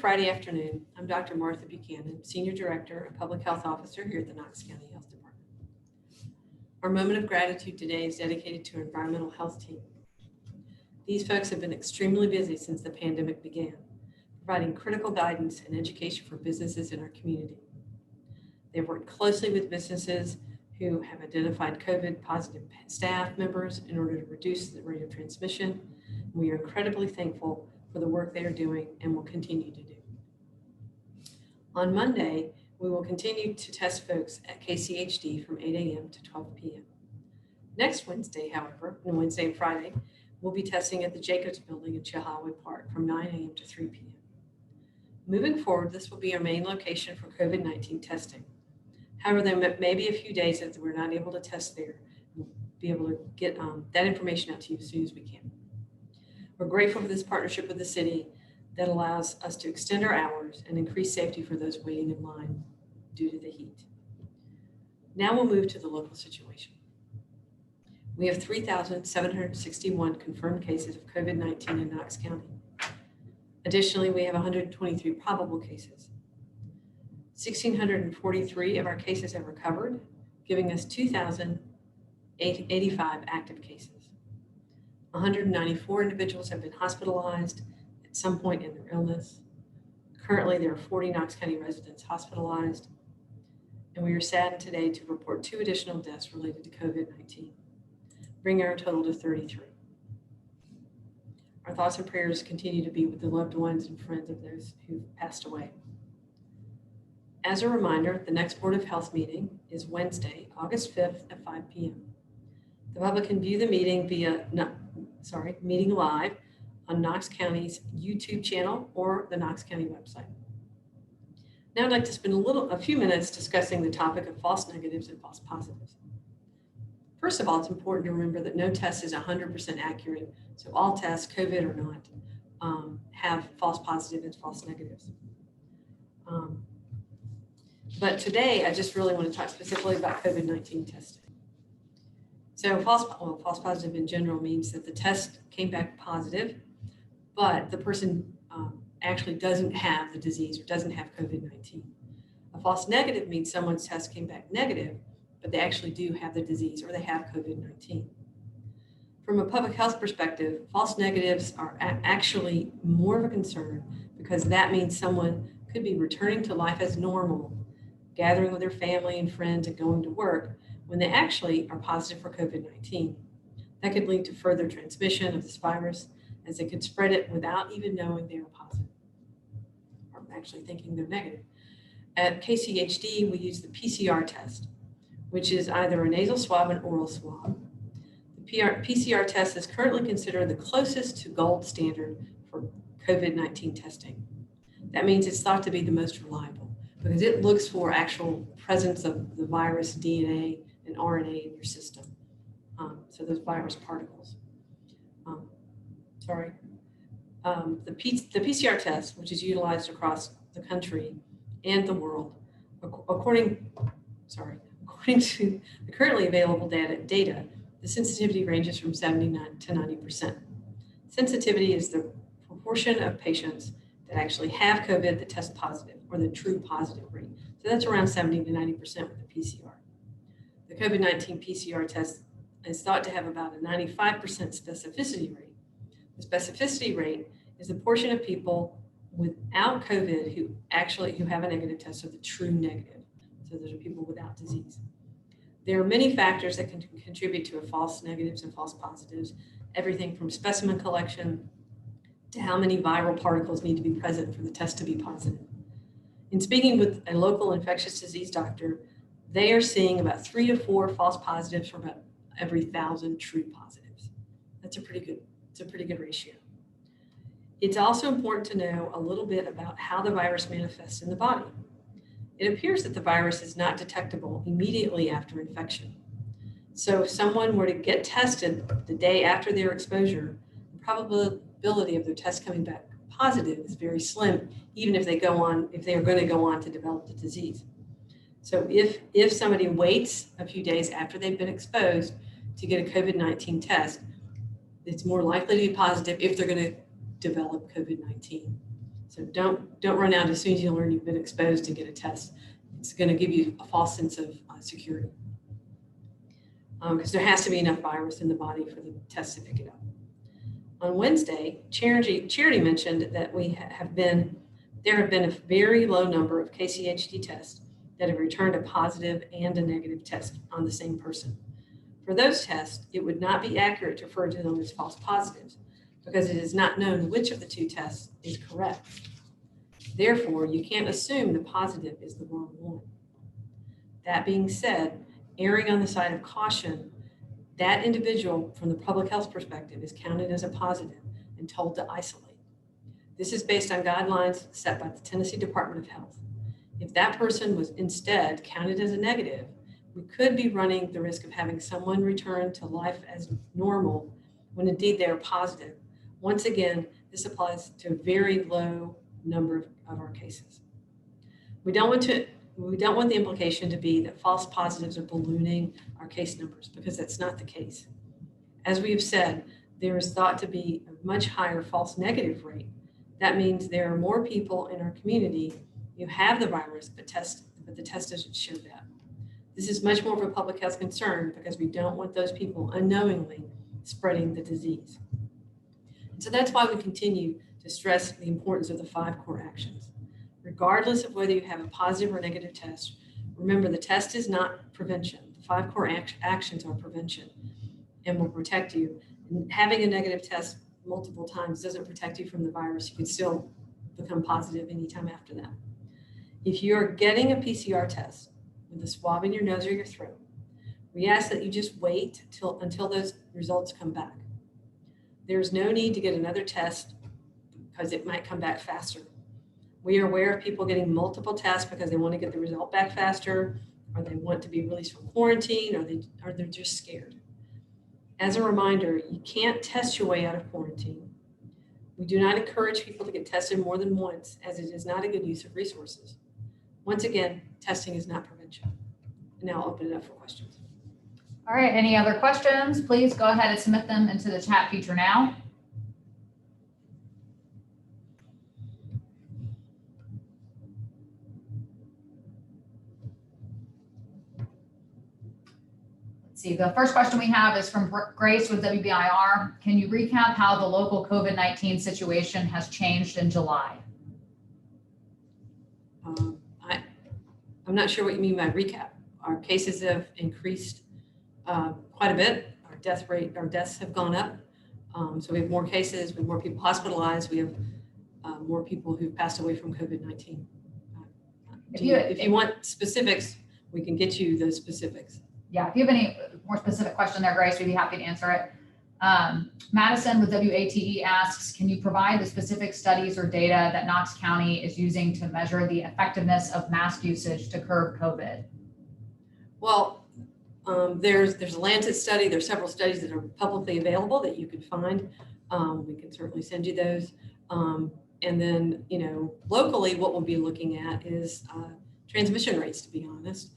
Friday afternoon. I'm Dr. Martha Buchanan, Senior Director and Public Health Officer here at the Knox County Health Department. Our moment of gratitude today is dedicated to our environmental health team. These folks have been extremely busy since the pandemic began, providing critical guidance and education for businesses in our community. They've worked closely with businesses who have identified COVID positive staff members in order to reduce the rate of transmission. We are incredibly thankful for the work they are doing and will continue to do. On Monday, we will continue to test folks at KCHD from 8 a.m. to 12 p.m. Next Wednesday, however, and Wednesday and Friday, we'll be testing at the Jacobs Building in Chilhowee Park from 9 a.m. to 3 p.m. Moving forward, this will be our main location for COVID-19 testing. However, there may be a few days that we're not able to test there. We'll be able to get that information out to you as soon as we can. We're grateful for this partnership with the city that allows us to extend our hours and increase safety for those waiting in line due to the heat. Now we'll move to the local situation. We have 3,761 confirmed cases of COVID-19 in Knox County. Additionally, we have 123 probable cases. 1,643 of our cases have recovered, giving us 2,085 active cases. 194 individuals have been hospitalized at some point in their illness. Currently, there are 40 Knox County residents hospitalized, and we are saddened today to report 2 additional deaths related to COVID-19, bringing our total to 33. Our thoughts and prayers continue to be with the loved ones and friends of those who passed away. As a reminder, the next Board of Health meeting is Wednesday, August 5th at 5 p.m. The public can view the meeting meeting live on Knox County's YouTube channel or the Knox County website. Now I'd like to spend a few minutes discussing the topic of false negatives and false positives. First of all, it's important to remember that no test is 100% accurate, so all tests, COVID or not, have false positives and false negatives. But today, I just really want to talk specifically about COVID-19 testing. So false positive in general means that the test came back positive, but the person actually doesn't have the disease or doesn't have COVID-19. A false negative means someone's test came back negative, but they actually do have the disease or they have COVID-19. From a public health perspective, false negatives are actually more of a concern because that means someone could be returning to life as normal, gathering with their family and friends and going to work when they actually are positive for COVID-19. That could lead to further transmission of this virus as they could spread it without even knowing they were positive or actually thinking they're negative. At KCHD, we use the PCR test, which is either a nasal swab or an oral swab. The PCR test is currently considered the closest to gold standard for COVID-19 testing. That means it's thought to be the most reliable because it looks for actual presence of the virus DNA and RNA in your system. So those virus particles. The PCR test, which is utilized across the country and the world, according to the currently available data, the sensitivity ranges from 79 to 90%. Sensitivity is the proportion of patients that actually have COVID that test positive, or the true positive rate. So that's around 70 to 90% with the PCR. The COVID-19 PCR test is thought to have about a 95% specificity rate. The specificity rate is the portion of people without COVID who have a negative test, so the true negative. So those are people without disease. There are many factors that can contribute to a false negatives and false positives, everything from specimen collection to how many viral particles need to be present for the test to be positive. In speaking with a local infectious disease doctor, they are seeing about 3 to 4 false positives for about every 1,000 true positives. It's a pretty good ratio. It's also important to know a little bit about how the virus manifests in the body. It appears that the virus is not detectable immediately after infection. So if someone were to get tested the day after their exposure, the probability of their test coming back positive is very slim, even if they are going to go on to develop the disease. So if somebody waits a few days after they've been exposed to get a COVID-19 test, it's more likely to be positive if they're going to develop COVID-19. So don't run out as soon as you learn you've been exposed to get a test. It's going to give you a false sense of security, because there has to be enough virus in the body for the test to pick it up. On Wednesday, Charity mentioned that there have been a very low number of KCHD tests that have returned a positive and a negative test on the same person. For those tests, it would not be accurate to refer to them as false positives because it is not known which of the two tests is correct. Therefore, you can't assume the positive is the wrong one. That being said, erring on the side of caution, that individual from the public health perspective is counted as a positive and told to isolate. This is based on guidelines set by the Tennessee Department of Health. If that person was instead counted as a negative, we could be running the risk of having someone return to life as normal when indeed they are positive. Once again, this applies to a very low number of our cases. We don't want the implication to be that false positives are ballooning our case numbers, because that's not the case. As we have said, there is thought to be a much higher false negative rate. That means there are more people in our community who have the virus, but the test doesn't show that. This is much more of a public health concern because we don't want those people unknowingly spreading the disease. And so that's why we continue to stress the importance of the 5 core actions. Regardless of whether you have a positive or negative test, remember the test is not prevention. The 5 core actions are prevention and will protect you. And having a negative test multiple times doesn't protect you from the virus. You can still become positive anytime after that. If you're getting a PCR test with a swab in your nose or your throat, we ask that you just wait until those results come back. There's no need to get another test because it might come back faster. We are aware of people getting multiple tests because they want to get the result back faster, or they want to be released from quarantine, or they're just scared. As a reminder, you can't test your way out of quarantine. We do not encourage people to get tested more than once, as it is not a good use of resources. Once again, testing is not prevention. And now I'll open it up for questions. All right, any other questions? Please go ahead and submit them into the chat feature now. Let's see, the first question we have is from Grace with WBIR. Can you recap how the local COVID-19 situation has changed in July? I'm not sure what you mean by recap. Our cases have increased quite a bit. Our deaths have gone up. So we have more cases, we have more people hospitalized, we have more people who've passed away from COVID-19. If you want specifics, we can get you those specifics. Yeah, if you have any more specific question there, Grace, we'd be happy to answer it. Madison with WATE asks, can you provide the specific studies or data that Knox County is using to measure the effectiveness of mask usage to curb COVID? Well, there's a Lancet study. There's several studies that are publicly available that you can find. We can certainly send you those. And then, locally, what we'll be looking at is transmission rates, to be honest.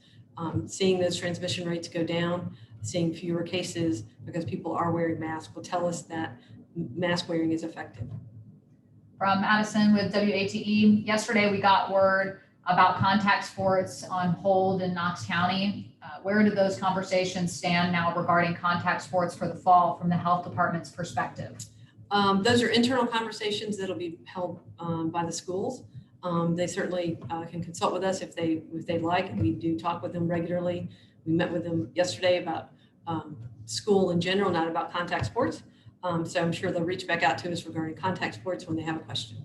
Seeing those transmission rates go down, seeing fewer cases because people are wearing masks will tell us that mask wearing is effective. From Madison with WATE, yesterday we got word about contact sports on hold in Knox County. Where do those conversations stand now regarding contact sports for the fall from the health department's perspective? Those are internal conversations that'll be held by the schools. They certainly can consult with us if they'd like, and we do talk with them regularly. We met with them yesterday about school in general, not about contact sports. So I'm sure they'll reach back out to us regarding contact sports when they have a question.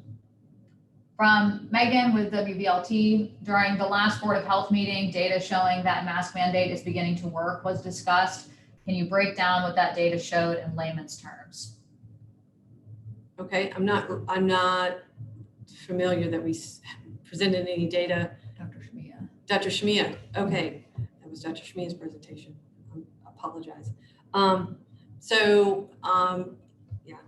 From Megan with WBLT, during the last Board of Health meeting, data showing that mask mandate is beginning to work was discussed. Can you break down what that data showed in layman's terms? Okay, I'm not familiar that we presented any data. Dr. Shmia. Okay, that was Dr. Shmia's presentation. I apologize.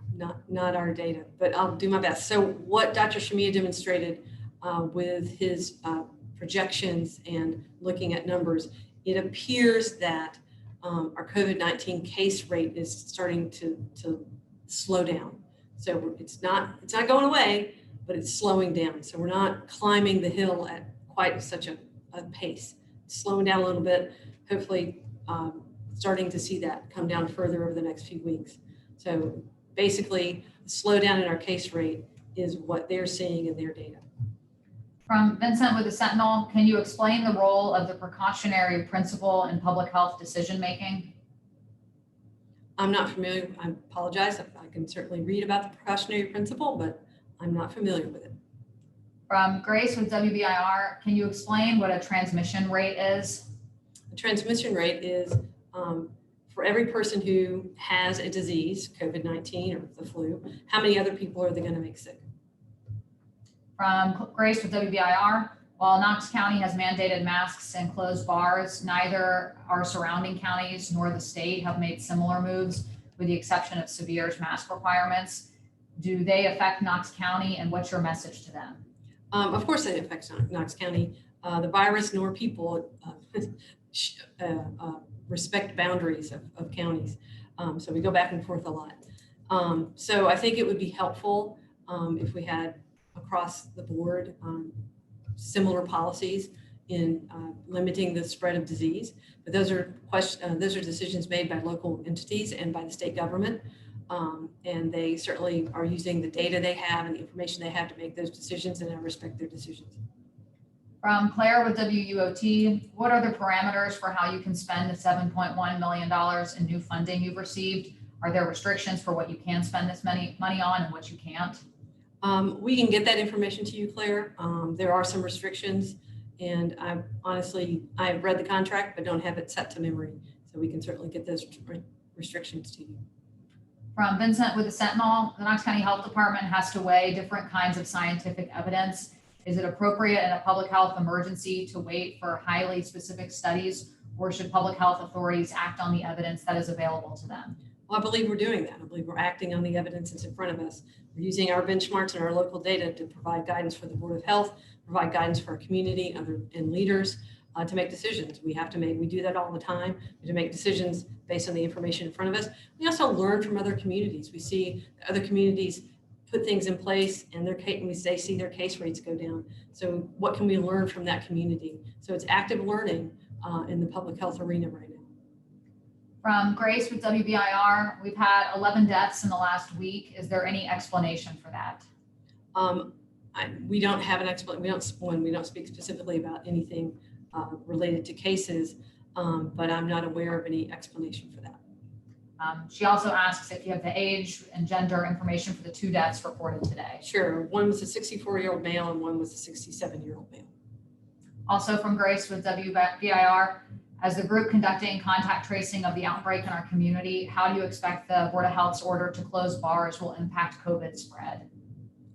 Yeah, not our data, but I'll do my best. So what Dr. Shmia demonstrated with his projections and looking at numbers, it appears that our COVID-19 case rate is starting to slow down. So it's not going away, but it's slowing down. So we're not climbing the hill at quite such a pace. It's slowing down a little bit, hopefully starting to see that come down further over the next few weeks. So basically, the slowdown in our case rate is what they're seeing in their data. From Vincent with the Sentinel, can you explain the role of the precautionary principle in public health decision-making? I'm not familiar. I apologize. I can certainly read about the precautionary principle, but I'm not familiar with it. From Grace with WBIR, can you explain what a transmission rate is? The transmission rate is for every person who has a disease, COVID-19 or the flu, how many other people are they going to make sick? From Grace with WBIR, while Knox County has mandated masks and closed bars, neither our surrounding counties nor the state have made similar moves, with the exception of Severe's mask requirements. Do they affect Knox County, and what's your message to them? Of course, it affects Knox County. The virus nor people respect boundaries of counties. So we go back and forth a lot. So I think it would be helpful if we had across the board similar policies in limiting the spread of disease. But those are decisions made by local entities and by the state government. And they certainly are using the data they have and the information they have to make those decisions, and I respect their decisions. From Claire with WUOT, what are the parameters for how you can spend the $7.1 million in new funding you've received? Are there restrictions for what you can spend this money on and what you can't? We can get that information to you, Claire. There are some restrictions, and I've read the contract, but don't have it set to memory. So we can certainly get those restrictions to you. From Vincent with the Sentinel, the Knox County Health Department has to weigh different kinds of scientific evidence. Is it appropriate in a public health emergency to wait for highly specific studies, or should public health authorities act on the evidence that is available to them? Well, I believe we're doing that. I believe we're acting on the evidence that's in front of us. We're using our benchmarks and our local data to provide guidance for the Board of Health, provide guidance for our community and leaders to make decisions. We do that all the time, to make decisions based on the information in front of us. We also learn from other communities. We see other communities put things in place and they see their case rates go down. So what can we learn from that community? So it's active learning in the public health arena right now. From Grace with WBIR, we've had 11 deaths in the last week. Is there any explanation for that? We don't have an explanation. We don't speak specifically about anything related to cases, but I'm not aware of any explanation for that. She also asks if you have the age and gender information for the 2 deaths reported today. Sure. One was a 64-year-old male and one was a 67-year-old male. Also from Grace with WBIR, as the group conducting contact tracing of the outbreak in our community, how do you expect the Board of Health's order to close bars will impact COVID spread?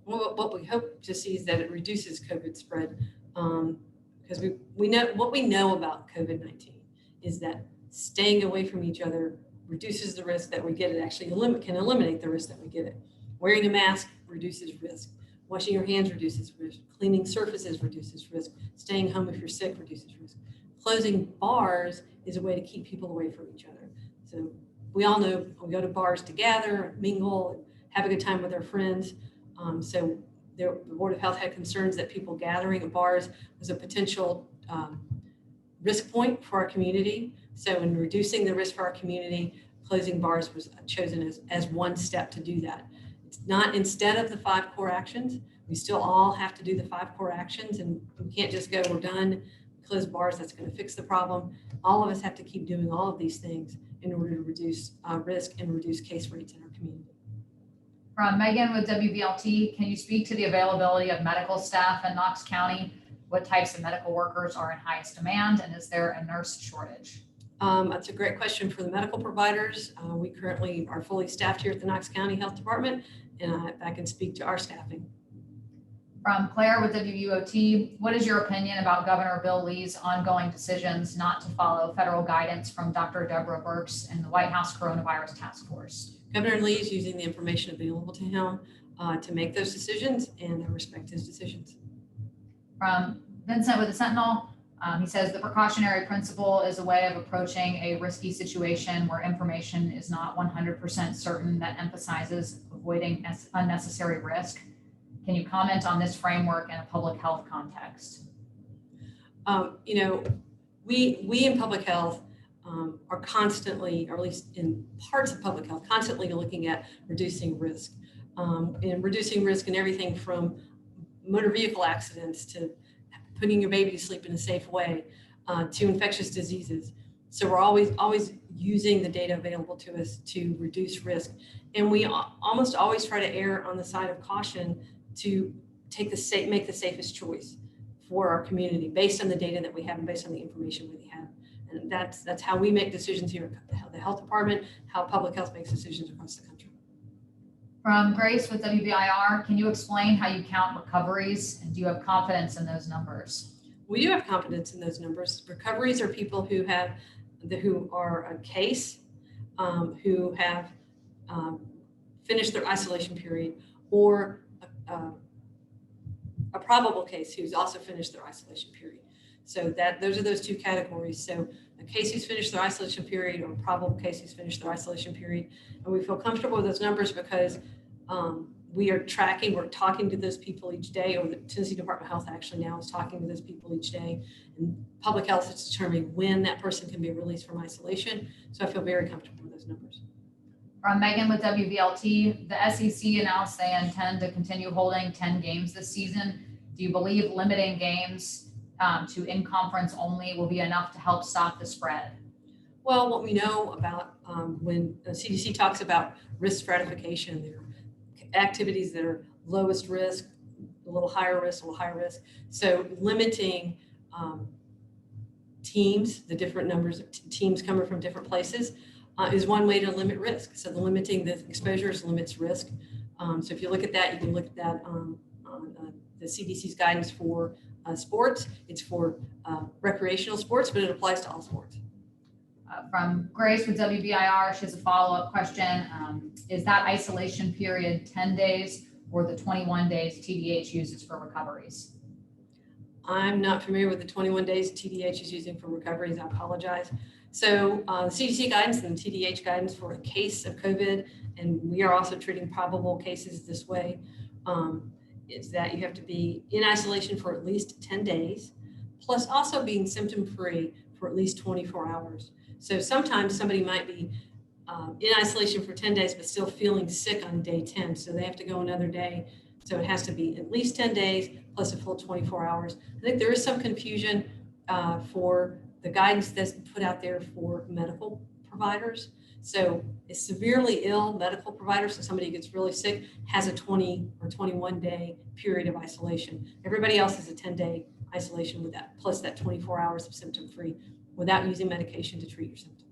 Well, what we hope to see is that it reduces COVID spread, because we know what we know about COVID-19 is that staying away from each other reduces the risk that we get it. Actually can eliminate the risk that we get it. Wearing a mask reduces risk. Washing your hands reduces risk. Cleaning surfaces reduces risk. Staying home if you're sick reduces risk. Closing bars is a way to keep people away from each other. So we all know we go to bars to gather, mingle, have a good time with our friends. So the Board of Health had concerns that people gathering at bars was a potential risk point for our community. So in reducing the risk for our community, closing bars was chosen as one step to do that. It's not instead of the 5 core actions. We still all have to do the 5 core actions, and we can't just go, we're done, close bars, that's going to fix the problem. All of us have to keep doing all of these things in order to reduce risk and reduce case rates in our community. From Megan with WBLT, can you speak to the availability of medical staff in Knox County? What types of medical workers are in highest demand, and is there a nurse shortage? That's a great question for the medical providers. We currently are fully staffed here at the Knox County Health Department, and I can speak to our staffing. From Claire with WUOT, what is your opinion about Governor Bill Lee's ongoing decisions not to follow federal guidance from Dr. Deborah Birx and the White House Coronavirus Task Force? Governor Lee is using the information available to him to make those decisions, and I respect his decisions. From Vincent with the Sentinel, he says the precautionary principle is a way of approaching a risky situation where information is not 100% certain that emphasizes avoiding unnecessary risk. Can you comment on this framework in a public health context? You know, we in public health are constantly, or at least in parts of public health, constantly looking at reducing risk, and reducing risk in everything from motor vehicle accidents to putting your baby to sleep in a safe way, to infectious diseases. So we're always using the data available to us to reduce risk. And we almost always try to err on the side of caution to make the safest choice for our community based on the data that we have and based on the information we have. And that's how we make decisions here at the health department, how public health makes decisions across the country. From Grace with WBIR, can you explain how you count recoveries, and do you have confidence in those numbers? We do have confidence in those numbers. Recoveries are people who are a case, who have finished their isolation period, or a probable case who's also finished their isolation period. So those are those two categories. So a case who's finished their isolation period, or a probable case who's finished their isolation period. And we feel comfortable with those numbers because we're talking to those people each day, or the Tennessee Department of Health actually now is talking to those people each day. And public health is determining when that person can be released from isolation. So I feel very comfortable with those numbers. From Megan with WVLT, the SEC announced they intend to continue holding 10 games this season. Do you believe limiting games to in-conference only will be enough to help stop the spread? Well, what we know about when the CDC talks about risk stratification, there are activities that are lowest risk, a little higher risk, So limiting teams, the different numbers of teams coming from different places, is one way to limit risk. So limiting the exposures limits risk. So if you look at that, you can look at that on the CDC's guidance for sports. It's for recreational sports, but it applies to all sports. From Grace with WBIR, she has a follow-up question. Is that isolation period 10 days or the 21 days TDH uses for recoveries? I'm not familiar with the 21 days TDH is using for recoveries. I apologize. So the CDC guidance and the TDH guidance for a case of COVID, and we are also treating probable cases this way, is that you have to be in isolation for at least 10 days, plus also being symptom-free for at least 24 hours. So sometimes somebody might be in isolation for 10 days, but still feeling sick on day 10. So they have to go another day. So it has to be at least 10 days plus a full 24 hours. I think there is some confusion for the guidance that's put out there for medical providers. So a severely ill medical provider, so somebody who gets really sick, has a 20 or 21 day period of isolation. Everybody else is a 10-day isolation with that, plus that 24 hours of symptom-free without using medication to treat your symptoms.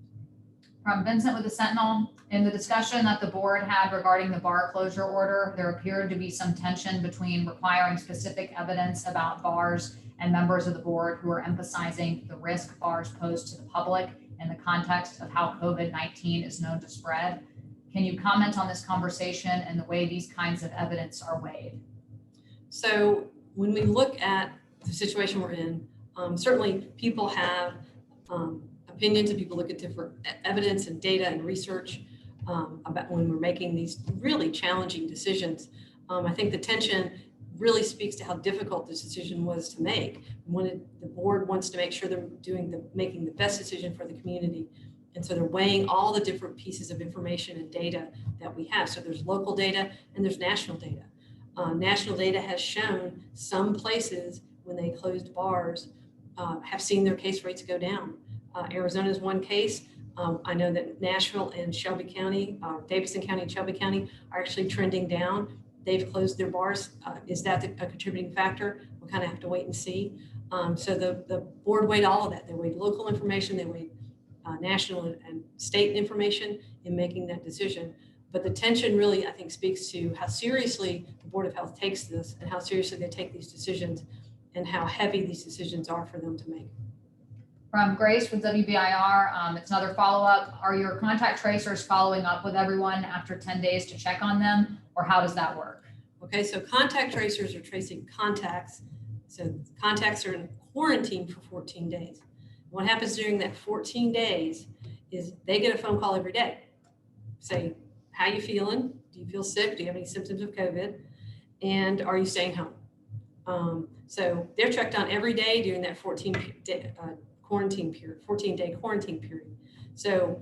From Vincent with the Sentinel, in the discussion that the board had regarding the bar closure order, there appeared to be some tension between requiring specific evidence about bars and members of the board who are emphasizing the risk bars pose to the public in the context of how COVID-19 is known to spread. Can you comment on this conversation and the way these kinds of evidence are weighed? So when we look at the situation we're in, certainly people have opinions, and people look at different evidence and data and research about when we're making these really challenging decisions. I think the tension really speaks to how difficult this decision was to make. When the board wants to make sure they're making the best decision for the community. And so they're weighing all the different pieces of information and data that we have. So there's local data and there's national data. National data has shown some places when they closed bars have seen their case rates go down. Arizona is one case. I know that Nashville and Shelby County, Davidson County and Shelby County are actually trending down. They've closed their bars. Is that a contributing factor? We'll kind of have to wait and see. So the board weighed all of that. They weighed local information, they weighed national and state information in making that decision. But the tension really, I think, speaks to how seriously the Board of Health takes this and how seriously they take these decisions and how heavy these decisions are for them to make. From Grace with WBIR, it's another follow-up. Are your contact tracers following up with everyone after 10 days to check on them, or how does that work? Okay, so contact tracers are tracing contacts. So contacts are in quarantine for 14 days. What happens during that 14 days is they get a phone call every day. Say, how you feeling? Do you feel sick? Do you have any symptoms of COVID? and are you staying home? So they're checked on every day during that 14-day quarantine period. So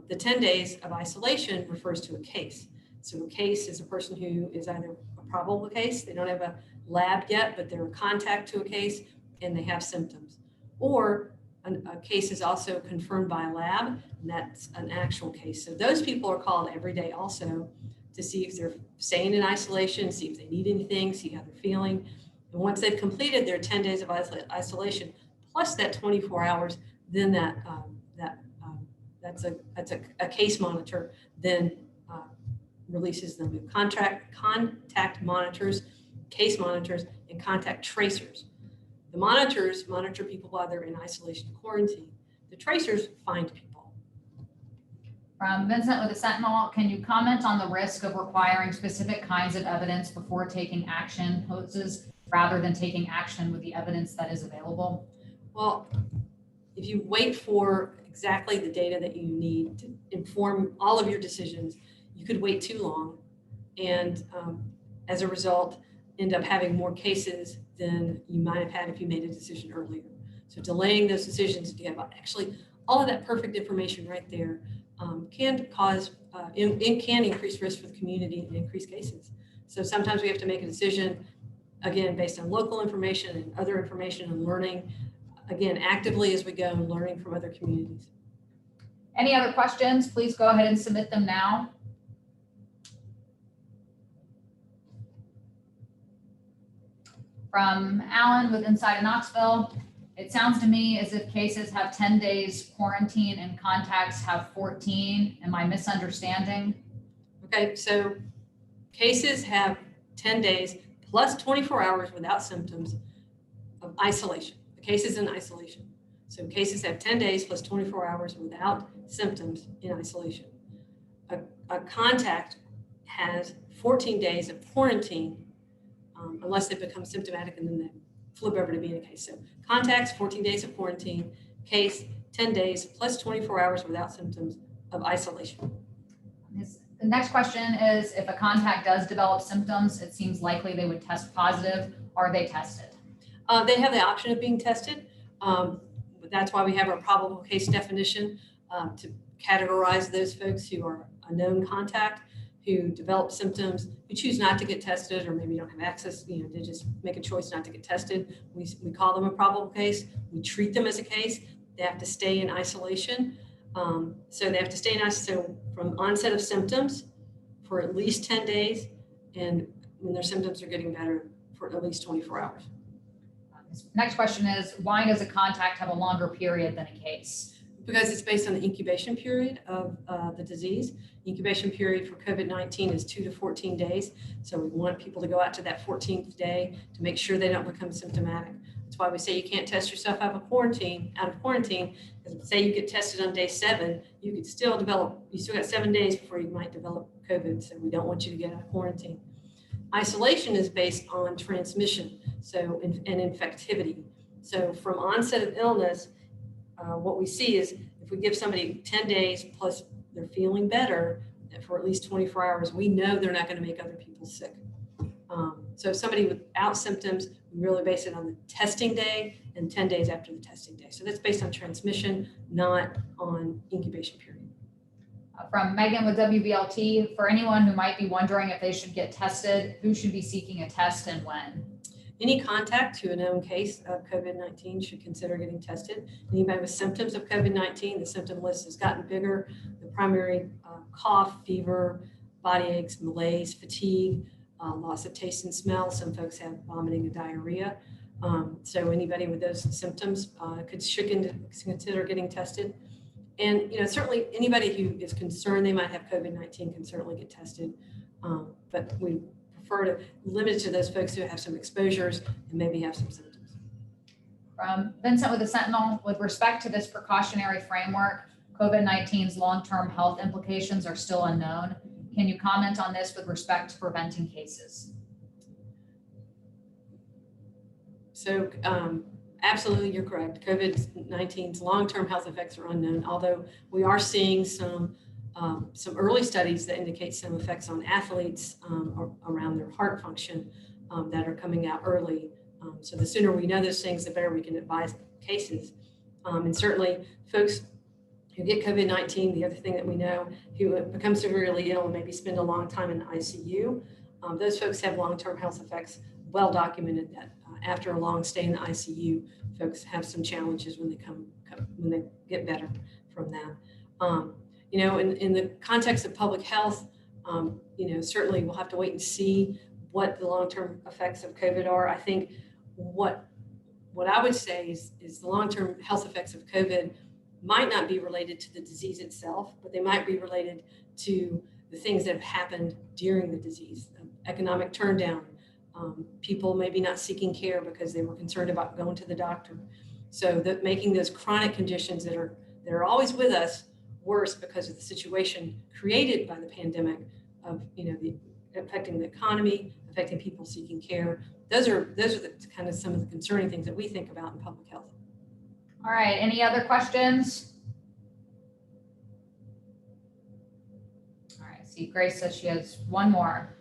the 10 days of isolation refers to a case. So a case is a person who is either a probable case, they don't have a lab yet, but they're a contact to a case and they have symptoms. Or a case is also confirmed by a lab, and that's an actual case. So those people are called every day also to see if they're staying in isolation, see if they need anything, see how they're feeling. And once they've completed their 10 days of isolation, plus that 24 hours, then that's a case monitor, then releases them with contact monitors, case monitors, and contact tracers. The monitors monitor people while they're in isolation and quarantine. The tracers find people. From Vincent with the Sentinel, can you comment on the risk of requiring specific kinds of evidence before taking action poses rather than taking action with the evidence that is available? Well, if you wait for exactly the data that you need to inform all of your decisions, you could wait too long, and as a result, end up having more cases than you might have had if you made a decision earlier. So delaying those decisions, if you have actually all of that perfect information right there, can cause, it can increase risk for the community and increase cases. So sometimes we have to make a decision, again, based on local information and other information and learning, again, actively as we go and learning from other communities. Any other questions? Please go ahead and submit them now. From Alan with Inside of Knoxville, it sounds to me as if cases have 10 days quarantine and contacts have 14. Am I misunderstanding? Okay, so cases have 10 days plus 24 hours without symptoms of isolation. The case is in isolation. So cases have 10 days plus 24 hours without symptoms in isolation. A contact has 14 days of quarantine unless they become symptomatic and then they flip over to being a case. So contacts, 14 days of quarantine, case, 10 days plus 24 hours without symptoms of isolation. The next question is, if a contact does develop symptoms, it seems likely they would test positive. Are they tested? They have the option of being tested. That's why we have our probable case definition to categorize those folks who are a known contact, who develop symptoms, who choose not to get tested, or maybe don't have access, they just make a choice not to get tested. We call them a probable case. We treat them as a case. They have to stay in isolation. So they have to stay in isolation from onset of symptoms for at least 10 days, and when their symptoms are getting better, for at least 24 hours. Next question is, why does a contact have a longer period than a case? Because it's based on the incubation period of the disease. Incubation period for COVID-19 is 2 to 14 days. So we want people to go out to that 14th day to make sure they don't become symptomatic. That's why we say you can't test yourself out of quarantine, because say you get tested on day 7, you could still develop, you still got 7 days before you might develop COVID. So we don't want you to get out of quarantine. Isolation is based on transmission, and infectivity. So from onset of illness, what we see is if we give somebody 10 days plus they're feeling better for at least 24 hours, we know they're not going to make other people sick. So if somebody without symptoms, we really base it on the testing day and 10 days after the testing day. So that's based on transmission, not on incubation period. From Megan with WBLT, for anyone who might be wondering if they should get tested, who should be seeking a test and when? Any contact to a known case of COVID-19 should consider getting tested. Anybody with symptoms of COVID-19, the symptom list has gotten bigger. The primary cough, fever, body aches, malaise, fatigue, loss of taste and smell. Some folks have vomiting and diarrhea. So anybody with those symptoms should consider getting tested. And certainly anybody who is concerned they might have COVID-19 can certainly get tested. But we prefer to limit it to those folks who have some exposures and maybe have some symptoms. From Vincent with the Sentinel, with respect to this precautionary framework, COVID-19's long-term health implications are still unknown. Can you comment on this with respect to preventing cases? So absolutely, you're correct. COVID-19's long-term health effects are unknown, although we are seeing some some early studies that indicate some effects on athletes around their heart function that are coming out early. So the sooner we know those things, the better we can advise cases. And certainly folks who get COVID-19, the other thing that we know, who become severely ill and maybe spend a long time in the ICU, those folks have long-term health effects, well documented that after a long stay in the ICU, folks have some challenges when they get better from that. In the context of public health, certainly we'll have to wait and see what the long-term effects of COVID are. I think what I would say is the long-term health effects of COVID might not be related to the disease itself, but they might be related to the things that have happened during the disease, economic turndown, people maybe not seeking care because they were concerned about going to the doctor. So that making those chronic conditions that are always with us worse because of the situation created by the pandemic of affecting the economy, affecting people seeking care. Those are the kind of some of the concerning things that we think about in public health. All right, any other questions? All right, see, Grace says she has one more.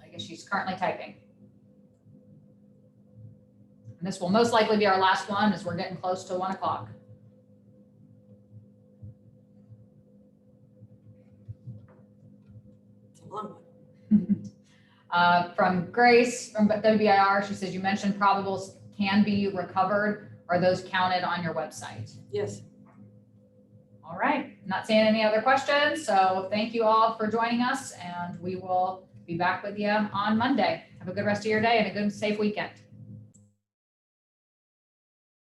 I guess she's currently typing. And this will most likely be our last one as we're getting close to 1 o'clock. It's a long one. From Grace from WBIR, she says, you mentioned probables can be recovered. Are those counted on your website? Yes. All right, not seeing any other questions. So thank you all for joining us, and we will be back with you on Monday. Have a good rest of your day and a good, safe weekend.